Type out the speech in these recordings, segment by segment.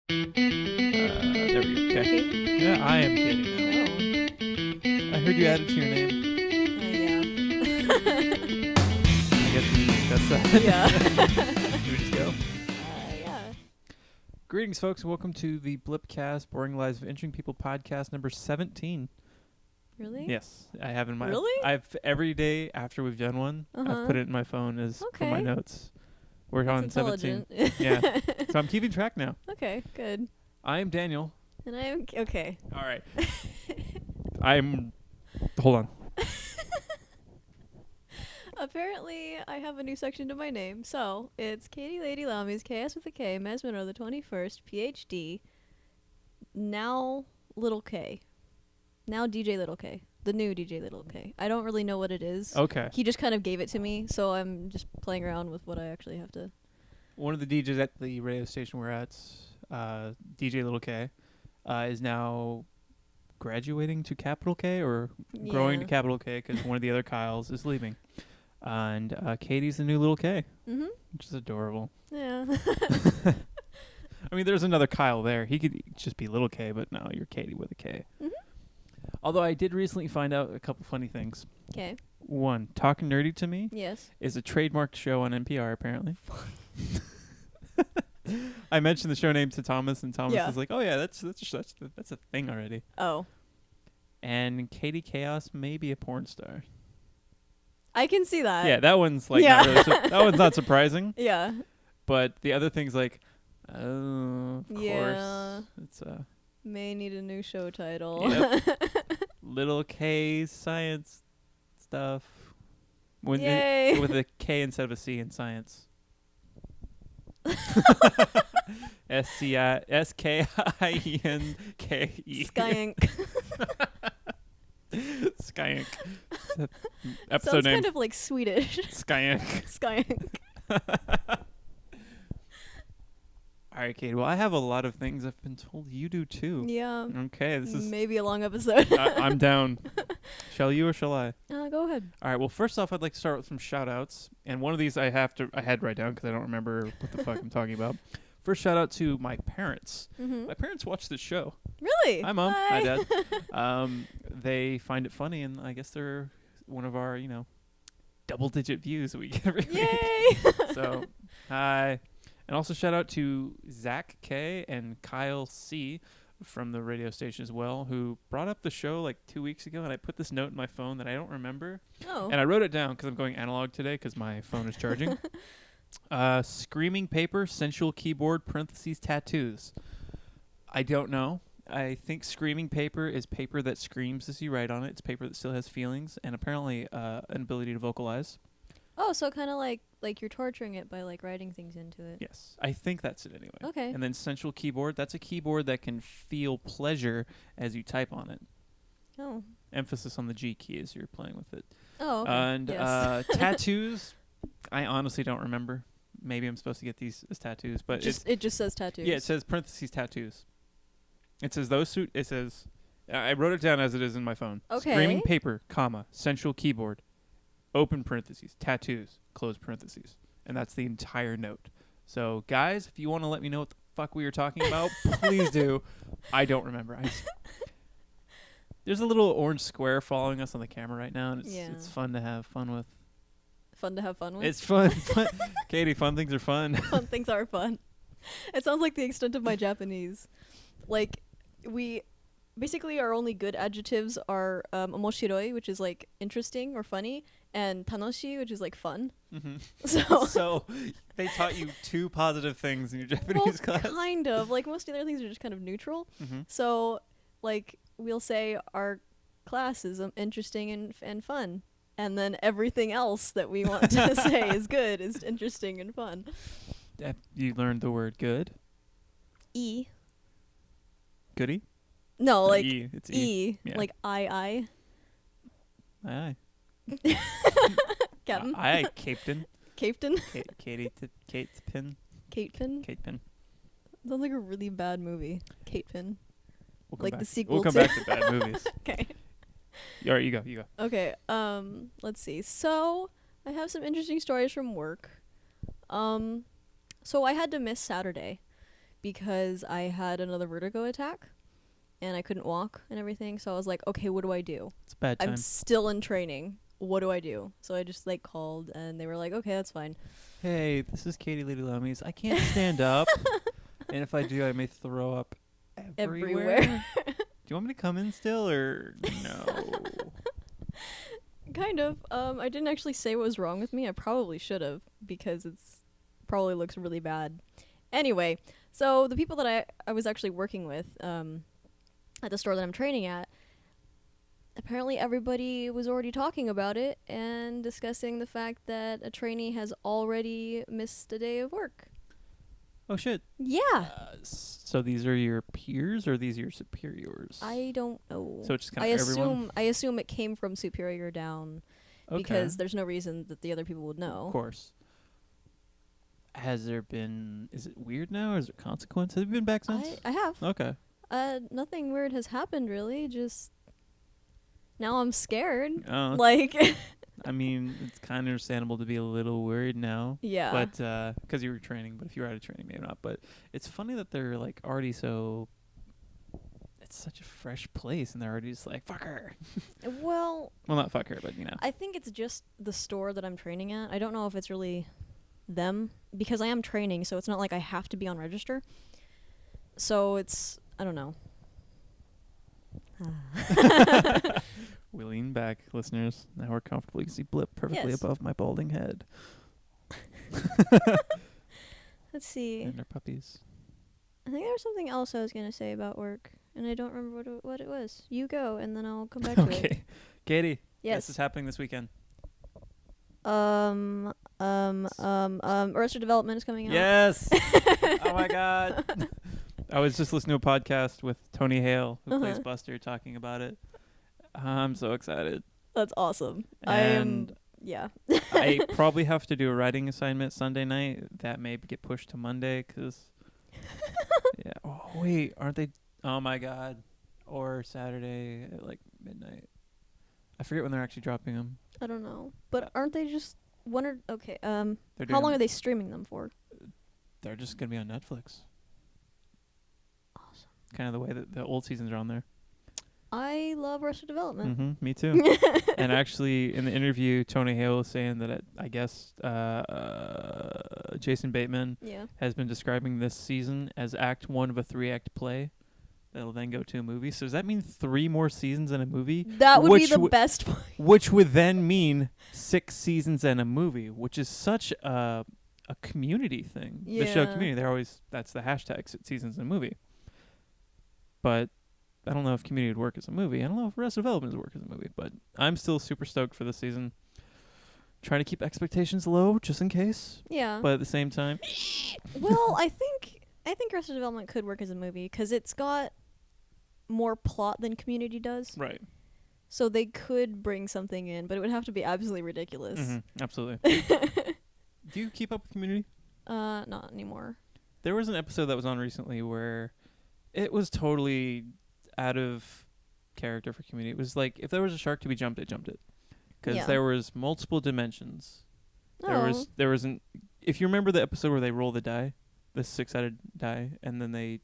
There we go. Okay. Yeah, I am Katie now. I heard you added to your name. Yeah. I guess we discussed that. Yeah. Should we just go? Yeah. Greetings, folks. Welcome to the BLIPcast, Boring Lives of Injuring People podcast number 17. Really? Yes, I have in my. Really? I've every day after we've done one, I've put it in my phone as for my Okay. notes. We're That's on 17. intelligent. Yeah. So I'm keeping track now. Okay, good. I am Daniel. And I am okay. All right. I'm. Hold on. Apparently, I have a new section to my name. So, it's Katie Lady Laumes, KS with a K, Mezmiro the 21st, PhD, now Little K. Now DJ Little K. The new DJ Little K. I don't really know what it is. Okay. He just kind of gave it to me, so I'm just playing around with what I actually have to. One of the DJs at the radio station we're at, DJ Little K, is now graduating to capital K or growing to capital K because one of the other Kyles is leaving. And Katie's the new Little K, which is adorable. Yeah. I mean, there's another Kyle there. He could just be Little K, but no, you're Katie with a K. Although I did recently find out a couple funny things. Okay. One, Talking Nerdy to Me Yes. is a trademarked show on NPR, apparently. I mentioned the show name to Thomas, and Thomas is like, "Oh yeah, that's a thing already." Oh. And Katie Kaos may be a porn star. I can see that. Yeah, that one's like not really that one's not surprising. Yeah. But the other thing's like, oh, of Yeah. course, it's May need a new show title. Yep. Little K science stuff. Yay. With a K instead of a C in science. Skienke. Skienke. Skienke. Episode Sounds name. kind of like Swedish. Skienke. Skienke. All right, Kate. Well, I have a lot of things I've been told you do too. Yeah. Okay, this is maybe a long episode. I'm down. Shall you or shall I? Go ahead. All right. Well, first off, I'd like to start with some shout outs. And one of these I had to write down because I don't remember what the fuck I'm talking about. First shout out to my parents. My parents watch this show. Really? Hi, Mom. Hi. Hi, Dad. They find it funny, and I guess they're one of our, double-digit views that we get every week. Yay! So, hi. And also shout out to Zach K. and Kyle C. from the radio station as well, who brought up the show like 2 weeks ago, and I put this note in my phone that I don't remember. Oh. And I wrote it down because I'm going analog today because my phone is charging. Screaming paper, sensual keyboard, parentheses, tattoos. I don't know. I think screaming paper is paper that screams as you write on it. It's paper that still has feelings and apparently an ability to vocalize. Oh, so kind of like you're torturing it by like writing things into it. Yes, I think that's it anyway. Okay. And then sensual keyboard, that's a keyboard that can feel pleasure as you type on it. Oh. Emphasis on the G key as you're playing with it. Oh. Okay. And yes. tattoos, I honestly don't remember. Maybe I'm supposed to get these as tattoos, but it just says tattoos. Yeah, it says parentheses tattoos. It says it says, I wrote it down as it is in my phone. Okay. Screaming paper, comma, sensual keyboard, open parentheses, tattoos, close parentheses. And that's the entire note. So, guys, if you want to let me know what the fuck we were talking about, please do. I don't remember. There's a little orange square following us on the camera right now, and it's fun to have fun with. Fun to have fun with? It's fun. Katie, fun things are fun. Fun things are fun. It sounds like the extent of my Japanese. Like, basically our only good adjectives are omoshiroi, which is like interesting or funny, and tanoshi, which is like fun. So they taught you two positive things in your Japanese class? Kind of. Like, most of the other things are just kind of neutral. So, like, we'll say our class is interesting and fun. And then everything else that we want to say is good, is interesting and fun. You learned the word good? E. Goody? No, like E. It's E. Yeah. Like I. Aye. Captain. Aye, Captain. Captain. Katie Kate's pin. Kate Pin. Kate Pin. Sounds like a really bad movie. Kate Pin. We'll the sequel We'll come to back to bad movies. Okay. All right, you go. Okay. Let's see. So I have some interesting stories from work. So I had to miss Saturday because I had another vertigo attack and I couldn't walk and everything. So I was like, okay, what do I do? It's a bad time. I'm still in training. What do I do? So I just like called and they were like, okay, that's fine. Hey, this is Katie Lady Laumes. I can't stand up. And if I do, I may throw up everywhere. Do you want me to come in still or no? Kind of. I didn't actually say what was wrong with me. I probably should have because it's probably looks really bad. Anyway, so the people that I was actually working with at the store that I'm training at, apparently everybody was already talking about it and discussing the fact that a trainee has already missed a day of work. Oh, shit. Yeah. So these are your peers or these are your superiors? I don't know. So it's just kind of everyone? I assume it came from superior down because there's no reason that the other people would know. Of course. Has there been... Is it weird now or is there consequence? Have you been back since? I have. Okay. Nothing weird has happened, really. Just... Now I'm scared. Oh. Like... I mean, it's kind of understandable to be a little worried now. Yeah. But, because you were training, but if you were out of training, maybe not. But it's funny that they're, like, already so... It's such a fresh place, and they're already just like, fuck her. Well... Well, not fuck her, but, you know. I think it's just the store that I'm training at. I don't know if it's really them, because I am training, so it's not like I have to be on register. So it's... I don't know. We lean back, listeners. Now we're comfortable. You can see Blip perfectly Yes. above my balding head. Let's see. And our puppies. I think there was something else I was going to say about work, and I don't remember what it was. You go, and then I'll come back to it. Okay. Katie. Yes. This is happening this weekend. Arrested Development is coming out. Yes. Oh, my God. I was just listening to a podcast with Tony Hale, who plays Buster, talking about it. I'm so excited. That's awesome. And yeah. I probably have to do a writing assignment Sunday night. That may get pushed to Monday because... yeah. Oh, wait. Aren't they... Oh, my God. Or Saturday at, like, midnight. I forget when they're actually dropping them. I don't know. But aren't they just... Okay. How long are they streaming them for? They're just going to be on Netflix. Awesome. Kind of the way that the old seasons are on there. I love Arrested Development. Mm-hmm, me too. And actually, in the interview, Tony Hale was saying that I guess Jason Bateman has been describing this season as Act 1 of a 3-act play that'll then go to a movie. So does that mean 3 more seasons in a movie? That would be the best point. Which would then mean 6 seasons in a movie, which is such a community thing. Yeah. The show Community, that's the hashtag, seasons in a movie. But... I don't know if Community would work as a movie. I don't know if Arrested Development would work as a movie, but I'm still super stoked for this season. Trying to keep expectations low, just in case. Yeah. But at the same time... Well, I think Arrested Development could work as a movie, because it's got more plot than Community does. Right. So they could bring something in, but it would have to be absolutely ridiculous. Mm-hmm, absolutely. Do you keep up with Community? Not anymore. There was an episode that was on recently where it was totally... out of character for Community. It was like if there was a shark to be jumped, they jumped it because there was multiple dimensions. There was an if you remember the episode where they roll the die, the 6-sided die, and then they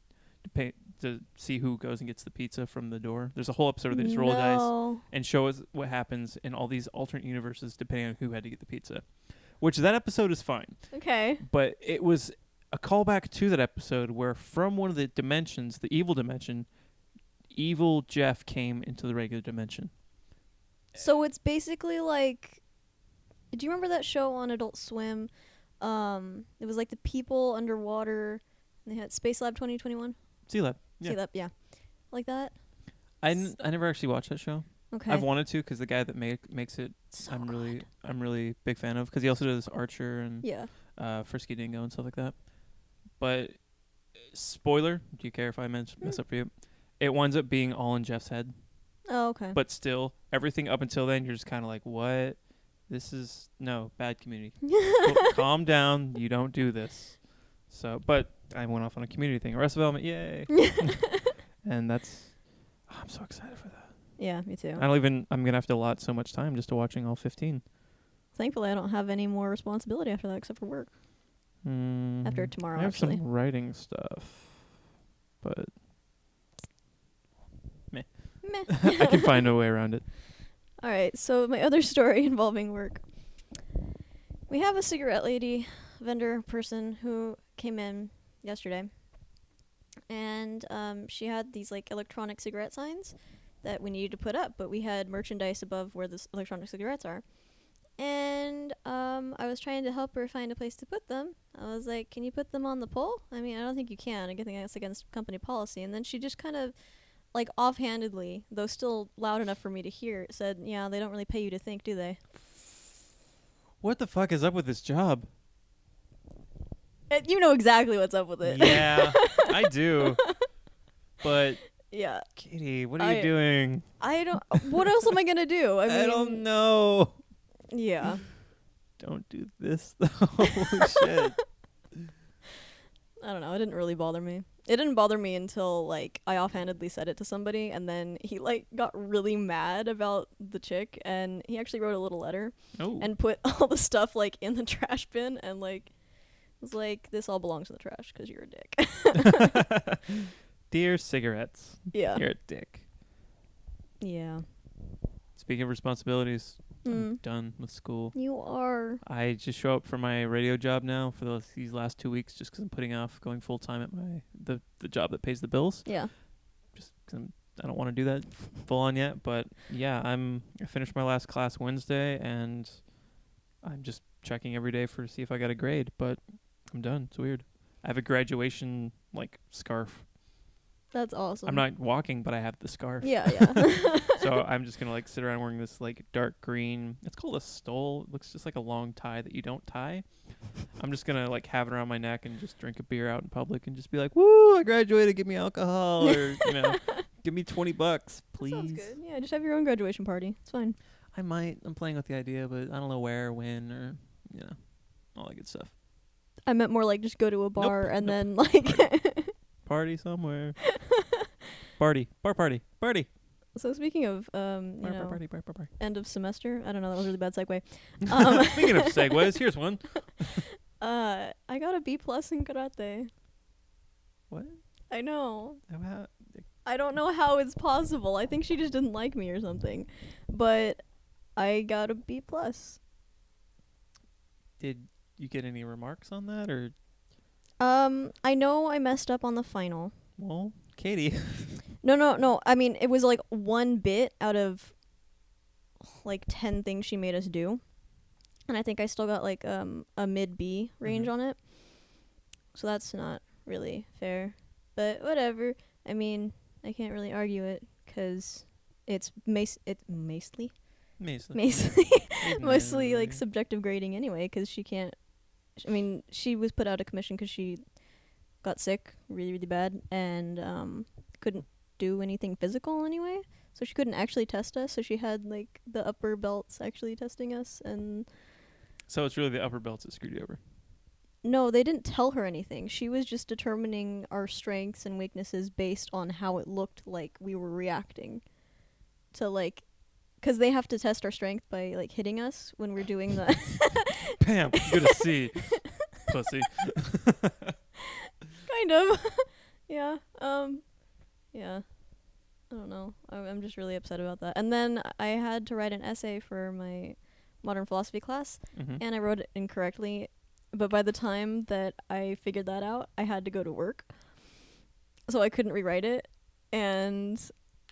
pay to see who goes and gets the pizza from the door. There's a whole episode where they just roll the dice and show us what happens in all these alternate universes depending on who had to get the pizza. Which that episode is fine. Okay. But it was a callback to that episode where from one of the dimensions, the evil dimension, evil Jeff came into the regular dimension. So it's basically like... Do you remember that show on Adult Swim? It was like the people underwater. And they had Space Lab 2021. Sea Lab. Yeah. Sea Lab, yeah. Like that? I never actually watched that show. Okay. I've wanted to because the guy that makes it, So I'm good. really big fan of because he also does Archer and Frisky Dingo and stuff like that. But spoiler, do you care if I mess up for you? It winds up being all in Jeff's head. Oh, okay. But still, everything up until then, you're just kind of like, what? This is, no, bad Community. Calm down. You don't do this. So, but I went off on a Community thing. Arrested Development, yay. And I'm so excited for that. Yeah, me too. I'm going to have to allot so much time just to watching all 15. Thankfully, I don't have any more responsibility after that except for work. After tomorrow, I have actually. some writing stuff. meh. I can find a way around it. All right, so my other story involving work. We have a cigarette lady, vendor person who came in yesterday, and she had these like electronic cigarette signs that we needed to put up, but we had merchandise above where the electronic cigarettes are. And I was trying to help her find a place to put them. I was like, "Can you put them on the pole?" I mean, I don't think you can. I think that's against company policy. And then she just kind of, like, offhandedly, though still loud enough for me to hear, said, "Yeah, they don't really pay you to think, do they?" What the fuck is up with this job? You know exactly what's up with it. Yeah, I do. But Yeah. Katie, what are you doing? I don't. What else am I gonna do? I mean, I don't know. Yeah. Don't do this though. Holy shit. I don't know. It didn't really bother me. It didn't bother me until, like, I offhandedly said it to somebody, and then he, like, got really mad about the chick, and he actually wrote a little letter and put all the stuff, like, in the trash bin, and, like, was like, "This all belongs in the trash because you're a dick." Dear cigarettes. Yeah. You're a dick. Yeah. Speaking of responsibilities, I'm done with school. You are. I just show up for my radio job now for these last 2 weeks just because I'm putting off going full time at the job that pays the bills. Yeah. Just because I don't want to do that full on yet. But yeah, I finished my last class Wednesday and I'm just checking every day to see if I got a grade. But I'm done. It's weird. I have a graduation like scarf. That's awesome. I'm not walking, but I have the scarf. Yeah, yeah. So I'm just gonna like sit around wearing this like dark green. It's called a stole. It looks just like a long tie that you don't tie. I'm just gonna like have it around my neck and just drink a beer out in public and just be like, "Woo! I graduated. Give me alcohol, or give me $20, please." That sounds good. Yeah, just have your own graduation party. It's fine. I might. I'm playing with the idea, but I don't know where, when, or all that good stuff. I meant more like just go to a bar and then Party. like Party somewhere. Party. So speaking of Party. end of semester, I don't know, that was a really bad segue. Speaking of segues, here's one. I got a B+ in karate. What? I know. How? I don't know how it's possible. I think she just didn't like me or something. But I got a B+. Did you get any remarks on that, or? I know I messed up on the final. Well, Katie. No. I mean, it was like one bit out of like 10 things she made us do. And I think I still got like a mid B range on it. So that's not really fair. But whatever. I mean, I can't really argue it because it's mostly like subjective grading anyway, because she can't. I mean, she was put out of commission because she got sick really, really bad and couldn't do anything physical anyway. So she couldn't actually test us. So she had like the upper belts actually testing us, and so it's really the upper belts that screwed you over. No, they didn't tell her anything. She was just determining our strengths and weaknesses based on how it looked like we were reacting to like, because they have to test our strength by like hitting us when we're doing the Bam, good to see. Pussy. Kind of. Yeah. Yeah. I don't know. I'm just really upset about that. And then I had to write an essay for my modern philosophy class, and I wrote it incorrectly. But by the time that I figured that out, I had to go to work. So I couldn't rewrite it. And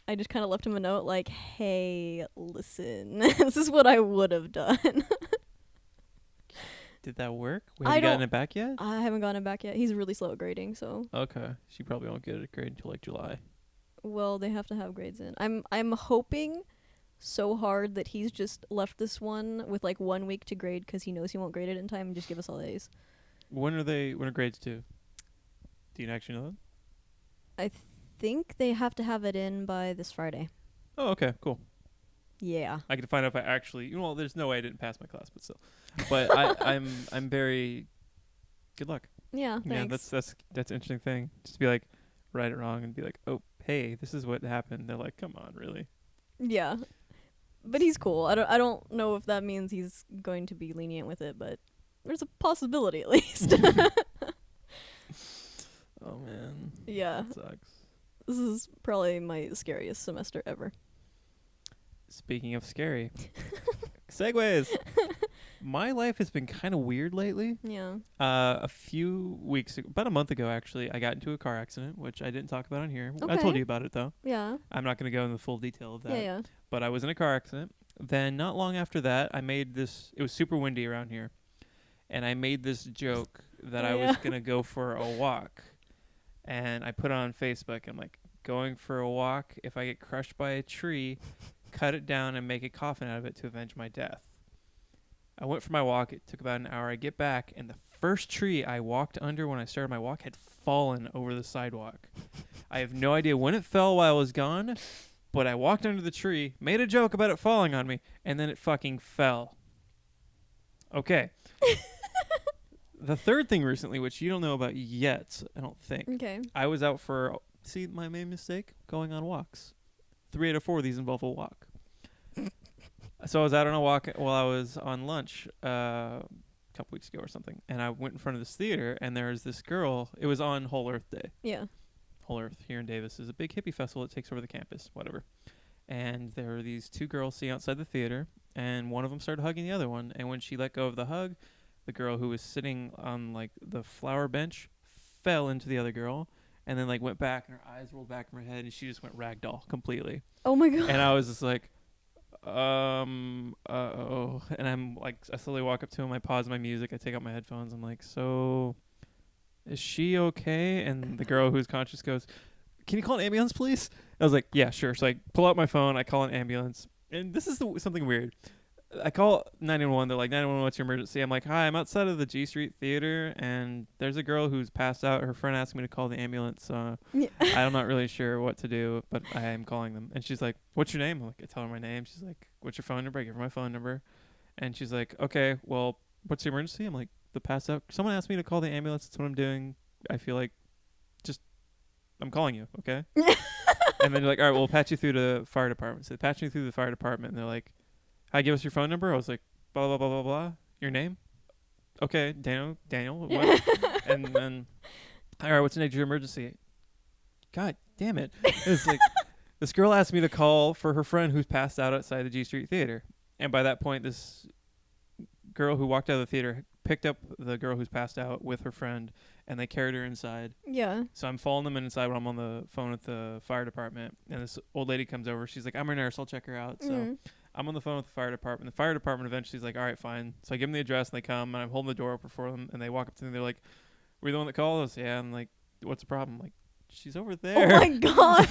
I just kind of left him a note like, "Hey, listen, this is what I would have done." Did that work? Have you gotten it back yet? I haven't gotten it back yet. He's really slow at grading, so. Okay. She probably won't get a grade until like July. Well, they have to have grades in. I'm hoping so hard that he's just left this one with like 1 week to grade because he knows he won't grade it in time and just give us all A's. When are grades due? Do you actually know that? I think they have to have it in by this Friday. Oh, okay, cool. Yeah. I could find out if I actually. Well, there's no way I didn't pass my class, but still. But I'm very. Good luck. Yeah. Thanks. Yeah, that's an interesting thing. Just to be like, right it wrong and be like, oh, hey, this is what happened. They're like, come on, really? Yeah. But he's cool. I don't know if that means he's going to be lenient with it, but there's a possibility at least. Oh man. Yeah. That sucks. This is probably my scariest semester ever. Speaking of scary, segues. My life has been kind of weird lately. Yeah. A few weeks ago, about a month ago actually, I got into a car accident, which I didn't talk about on here. I told Okay. you about it though. Yeah. I'm not going to go into the full detail of that. Yeah. But I was in a car accident. Then not long after that, I made this. It was super windy around here, and I made this joke that I was going to go for a walk, and I put it on Facebook. I'm like, going for a walk. If I get crushed by a tree, cut it down and make a coffin out of it to avenge my death. I went for my walk. It took about an hour. I get back, and the first tree I walked under when I started my walk had fallen over the sidewalk. I have no idea when it fell while I was gone, but I walked under the tree, made a joke about it falling on me, and then it fucking fell. Okay. The third thing recently, which you don't know about yet, I don't think. Okay. I was out for, see my main mistake? Going on walks. 3 out of 4 of these involve a walk. So I was out on a walk while I was on lunch a couple weeks ago or something, and I went in front of this theater, and there was this girl. It was on Whole Earth Day. Yeah. Whole Earth here in Davis is a big hippie festival that takes over the campus, whatever. And there were these two girls sitting outside the theater, and one of them started hugging the other one, and when she let go of the hug, the girl who was sitting on like the flower bench fell into the other girl, and then like went back, and her eyes rolled back from her head, and she just went ragdoll completely. Oh my god. And I was just like, and I'm like, I slowly walk up to him, I pause my music, I take out my headphones, I'm like, so is she okay? And the girl who's conscious goes, can you call an ambulance, please? I was like, yeah, sure. So I pull out my phone, I call an ambulance, and this is something weird. I call 911. They're like, 911, what's your emergency? I'm like, hi, I'm outside of the G Street Theater, and there's a girl who's passed out. Her friend asked me to call the ambulance. Yeah. I'm not really sure what to do, but I am calling them. And she's like, what's your name? I'm like, I tell her my name. She's like, what's your phone number? I give her my phone number. And she's like, okay, well, what's the emergency? I'm like, the passed out. Someone asked me to call the ambulance. That's what I'm doing. I feel like I'm calling you, okay? And then they're like, all right, we'll patch you through the fire department. So they patch me through the fire department, and they're like, hi, give us your phone number. I was like, blah, blah, blah, blah, blah. Your name? Okay, Daniel. What? And then, all right, what's the next emergency? God damn it. It's like, this girl asked me to call for her friend who's passed out outside the G Street Theater. And by that point, this girl who walked out of the theater picked up the girl who's passed out with her friend, and they carried her inside. Yeah. So I'm following them inside when I'm on the phone with the fire department, and this old lady comes over. She's like, I'm a nurse. I'll check her out. So I'm on the phone with the fire department. The fire department eventually is like, all right, fine. So I give them the address, and they come, and I'm holding the door open for them, and they walk up to me. They're like, were you the one that called us? Yeah. I'm like, what's the problem? I'm like, she's over there. Oh my god.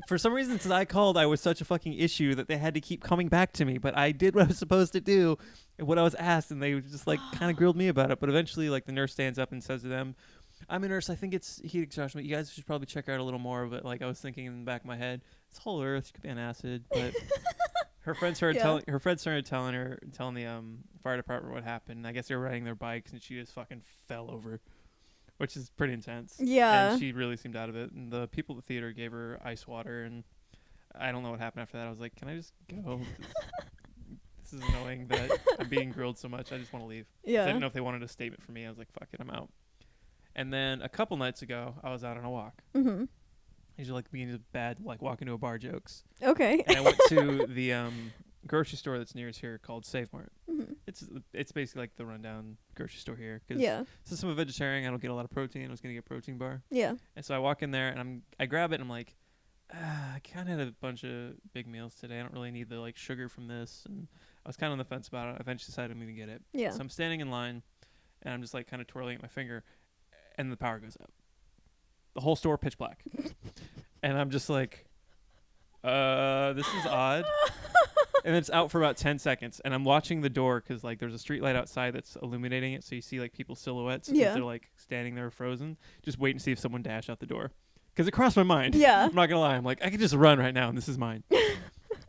For some reason, since I called, I was such a fucking issue that they had to keep coming back to me. But I did what I was supposed to do, and what I was asked, and they just like kind of grilled me about it. But eventually, like the nurse stands up and says to them, I'm a nurse. I think it's heat exhaustion. You guys should probably check her out a little more. But like I was thinking in the back of my head, it's Whole Earth. She could be on acid. But her friend started telling telling the fire department what happened. And I guess they were riding their bikes, and she just fucking fell over, which is pretty intense. Yeah. And she really seemed out of it. And the people at the theater gave her ice water, and I don't know what happened after that. I was like, can I just go? This is annoying that I'm being grilled so much. I just want to leave. Yeah. I didn't know if they wanted a statement from me. I was like, fuck it, I'm out. And then a couple nights ago, I was out on a walk. Mm-hmm. These are like being bad, like walking to a bar jokes. Okay. And I went to the grocery store that's nearest here called Save Mart. Mm-hmm. It's basically like the rundown grocery store here. Cause Yeah. since I'm a vegetarian, I don't get a lot of protein. I was gonna get a protein bar. Yeah. And so I walk in there and I grab it and I'm like, I kind of had a bunch of big meals today. I don't really need the like sugar from this. And I was kind of on the fence about it. I eventually decided I'm gonna get it. Yeah. So I'm standing in line, and I'm just like kind of twirling at my finger, and the power goes out. The whole store pitch black, and I'm just like, this is odd. And it's out for about 10 seconds, and I'm watching the door because like there's a street light outside that's illuminating it, so you see like people's silhouettes. Yeah. They're like standing there frozen, just waiting to see if someone dashed out the door. Because it crossed my mind. Yeah. I'm not gonna lie. I'm like, I could just run right now, and this is mine.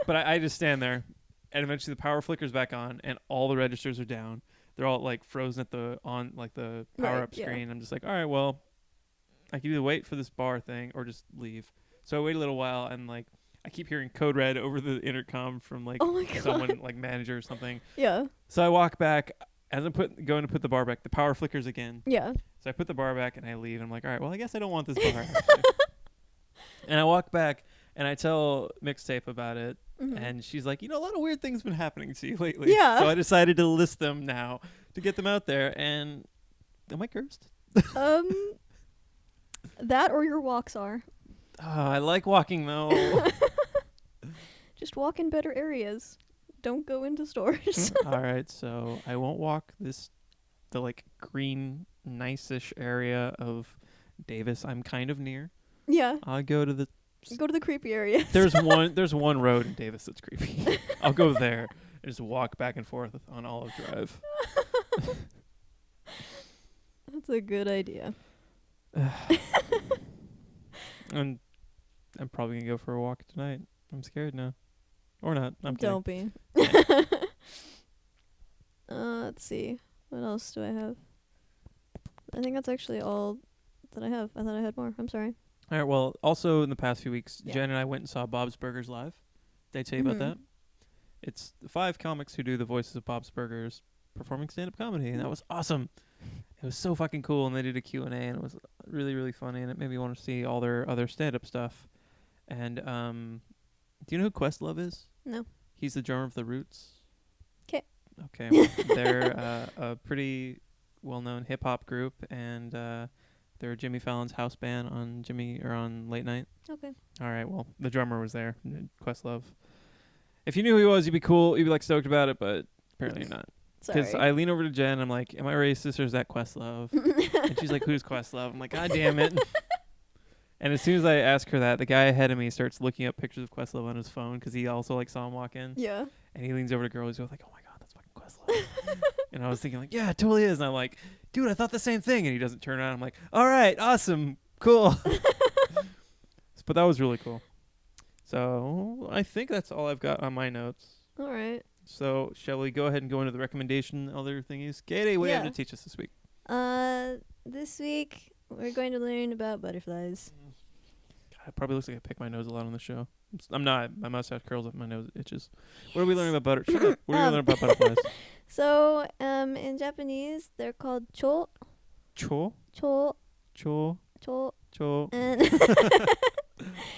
But I just stand there, and eventually the power flickers back on, and all the registers are down. They're all like frozen at the power up screen. Yeah. I'm just like, all right, well, I can either wait for this bar thing or just leave. So I wait a little while, and like I keep hearing code red over the intercom from like someone like manager or something. Yeah. So I walk back as I'm going to put the bar back. The power flickers again. Yeah. So I put the bar back and I leave. I'm like, all right, well, I guess I don't want this bar. Actually. And I walk back and I tell Mixtape about it. Mhm. And she's like, a lot of weird things been happening to you lately. Yeah. So I decided to list them now to get them out there. And am I cursed? That or your walks are. I like walking though. Just walk in better areas. Don't go into stores. All right, so I won't walk the like green, nice-ish area of Davis. I'm kind of near. Yeah. I'll go to the. Go to the creepy areas. There's one road in Davis that's creepy. I'll go there and just walk back and forth on Olive Drive. That's a good idea. And I'm probably gonna go for a walk tonight. I'm scared now, or not. I'm kidding. Don't be. Let's see. What else do I have? I think that's actually all that I have. I thought I had more. I'm sorry. All right. Well, also in the past few weeks, Yeah. Jen and I went and saw Bob's Burgers live. Did I tell you about that? It's 5 comics who do the voices of Bob's Burgers performing stand-up comedy, and that was awesome. It was so fucking cool, and they did a Q&A, and it was really, really funny, and it made me want to see all their other stand-up stuff. And do you know who Questlove is? No. He's the drummer of The Roots. 'Kay. Okay. Well, they're a pretty well-known hip-hop group, and they're Jimmy Fallon's house band on Late Night. Okay. All right. Well, the drummer was there, Questlove. If you knew who he was, you'd be cool. You'd be like stoked about it, but apparently you're not. Because Sorry. I lean over to Jen, and I'm like, "Am I racist or is that Questlove?" And she's like, "Who's Questlove?" I'm like, "God damn it!" And as soon as I ask her that, the guy ahead of me starts looking up pictures of Questlove on his phone because he also like saw him walk in. Yeah. And he leans over to the girl. He's like, "Oh my god, that's fucking Questlove." And I was thinking like, "Yeah, it totally is." And I'm like, "Dude, I thought the same thing." And he doesn't turn around. I'm like, "All right, awesome, cool." But that was really cool. So I think that's all I've got on my notes. All right. So shall we go ahead and go into the recommendation, other thingies? Katie, what do you have Yeah. to teach us this week? This week we're going to learn about butterflies. God, it probably looks like I pick my nose a lot on the show. I'm not. My mustache curls up. My nose itches. What are we learning about Shut up. What are we learning about butterflies? So, in Japanese, they're called cho, Cho, cho, cho, cho, cho, and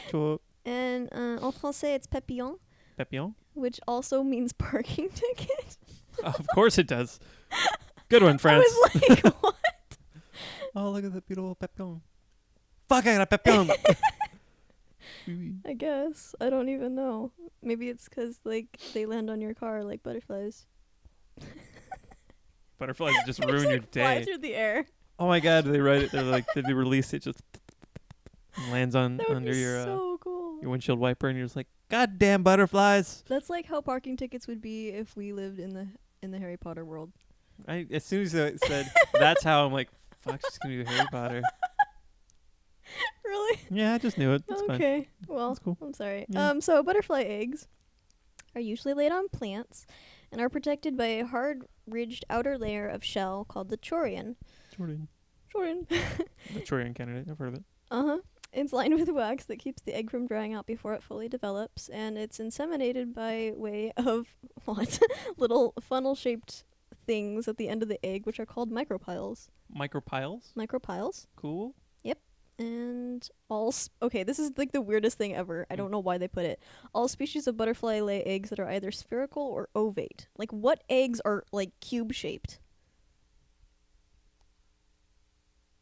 cho. and en français it's papillon, Papillon. which also means parking ticket. Of course it does. Good one, I France. was like, what? Oh, look at the beautiful papillon. Fuck, I got a papillon. I guess. I don't even know. Maybe it's 'cause like they land on your car like butterflies. Butterflies just They ruin just, your like, fly day. through the air. Oh my god, they write it. They're like, did they release it? Just lands on That would under be your so cool. your windshield wiper, and you're just like, God damn butterflies. That's like how parking tickets would be if we lived in the Harry Potter world. As soon as it said that's how, I'm like, fuck, she's gonna do Harry Potter. Really? Yeah, I just knew it. It's fine. Okay. Well, That's cool. I'm sorry. Yeah. So butterfly eggs are usually laid on plants and are protected by a hard ridged outer layer of shell called the chorion. Jordan. Chorion. The Trojan candidate. I've heard of it. Uh-huh. It's lined with wax that keeps the egg from drying out before it fully develops, and it's inseminated by way of what? Little funnel-shaped things at the end of the egg, which are called micropiles. Micropiles. Micropiles. Cool. And okay, this is like the weirdest thing ever. I don't know why they put it. All species of butterfly lay eggs that are either spherical or ovate. Like, what eggs are like cube-shaped?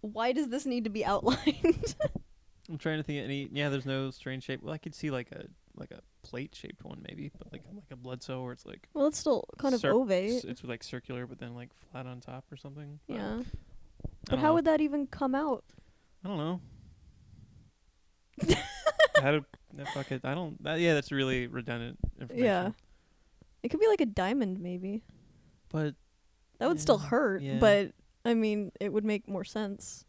Why does this need to be outlined? I'm trying to think of any. Yeah, there's no strange shape. Well, I could see like a plate-shaped one maybe, but like a bloodsow where it's like. Well, it's still kind of ovate. It's like circular, but then like flat on top or something. But Yeah. I But don't how know. would that even come out? I don't know. How to fuck it? I don't. Yeah, that's really redundant information. Yeah. It could be like a diamond, maybe. But That would still Yeah, hurt, yeah. but I mean, it would make more sense.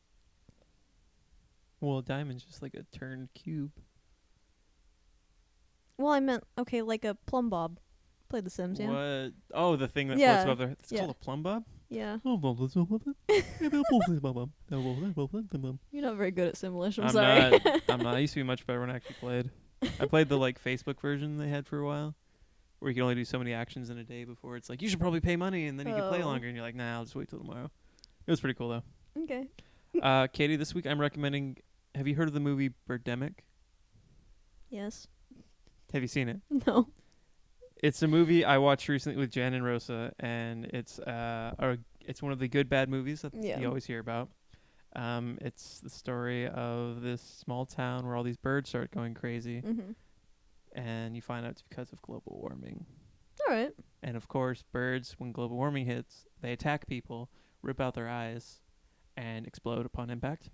well, a diamond's just like a turned cube. Well, I meant, okay, like a plumb bob. Played The Sims, yeah? What? Oh, the thing that Yeah, floats above there. It's yeah. called a plumb bob. Yeah. I'm You're not very good at Simlish, I'm sorry. not. I'm not. I used to be much better when I actually played. I played the like Facebook version they had for a while, where you can only do so many actions in a day before it's like you should probably pay money and then you can play Oh. longer. And you're like, nah, I'll just wait till tomorrow. It was pretty cool though. Okay. Katie, this week I'm recommending. Have you heard of the movie Birdemic? Yes. Have you seen it? No. It's a movie I watched recently with Jen and Rosa, and it's one of the good bad movies that Yeah. you always hear about. It's the story of this small town where all these birds start going crazy, Mm-hmm. and you find out it's because of global warming. All right. And of course, birds, when global warming hits, they attack people, rip out their eyes, and explode upon impact.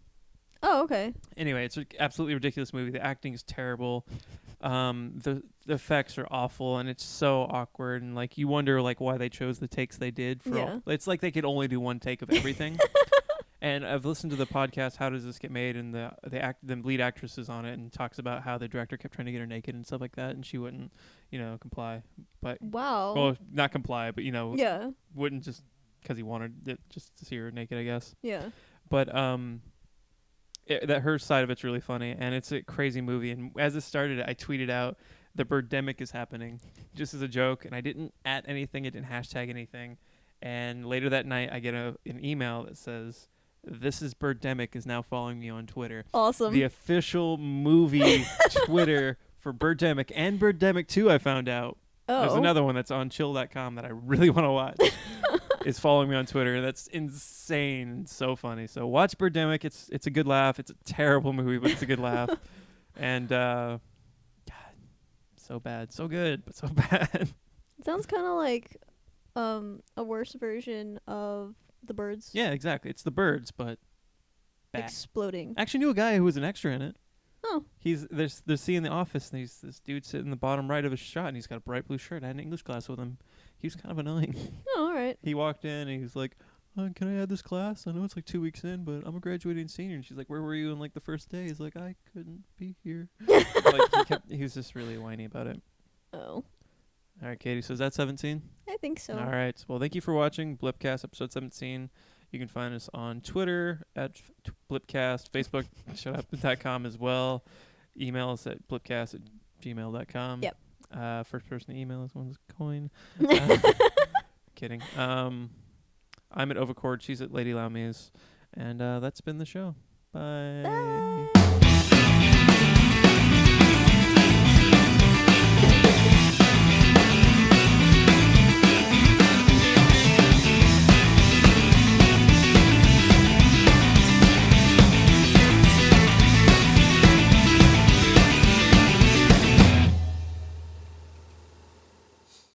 Oh, okay. Anyway, it's an absolutely ridiculous movie. The acting is terrible. The effects are awful, and it's so awkward. And like you wonder like why they chose the takes they did. Yeah. It's like they could only do one take of everything. And I've listened to the podcast "How Does This Get Made?" and the lead actress is on it and talks about how the director kept trying to get her naked and stuff like that, and she wouldn't, comply. But Wow. well, not comply, but Yeah. wouldn't just because he wanted it just to see her naked, I guess. Yeah. But that her side of it's really funny, and it's a crazy movie. And as it started, I tweeted out the birdemic is happening, just as a joke, and I didn't @ anything, I didn't hashtag anything. And later that night, I get an email that says, "This is Birdemic is now following me on Twitter." Awesome. The official movie Twitter for Birdemic and Birdemic 2, I found out. Oh. There's another one that's on chill.com that I really want to watch. Is following me on Twitter. That's insane and so funny. So watch Birdemic. It's a good laugh. It's a terrible movie, but it's a good laugh. And God, so bad. So good, but so bad. It sounds kind of like a worse version of The Birds. Yeah, exactly. It's the birds, but bad. Exploding. I actually knew a guy who was an extra in it. Oh. They're seeing The Office, and he's this dude sitting in the bottom right of his shot, and he's got a bright blue shirt. I had an English class with him. He was kind of annoying. Oh, all right. He walked in, and he was like, "Can I add this class? I know it's like 2 weeks in, but I'm a graduating senior." And she's like, "Where were you in like the first day?" He's like, "I couldn't be here." He was just really whiny about it. Oh. All right, Katie. So is that 17? I think so. All right. Well, thank you for watching BLIPcast episode 17. You can find us on Twitter at BLIPcast, Facebook, shutup.com as well. Email us at blipcast@gmail.com. Yep. First person to email us one's coin. Kidding. I'm at Overcord. She's at Lady Laumes. And that's been the show. Bye. Bye.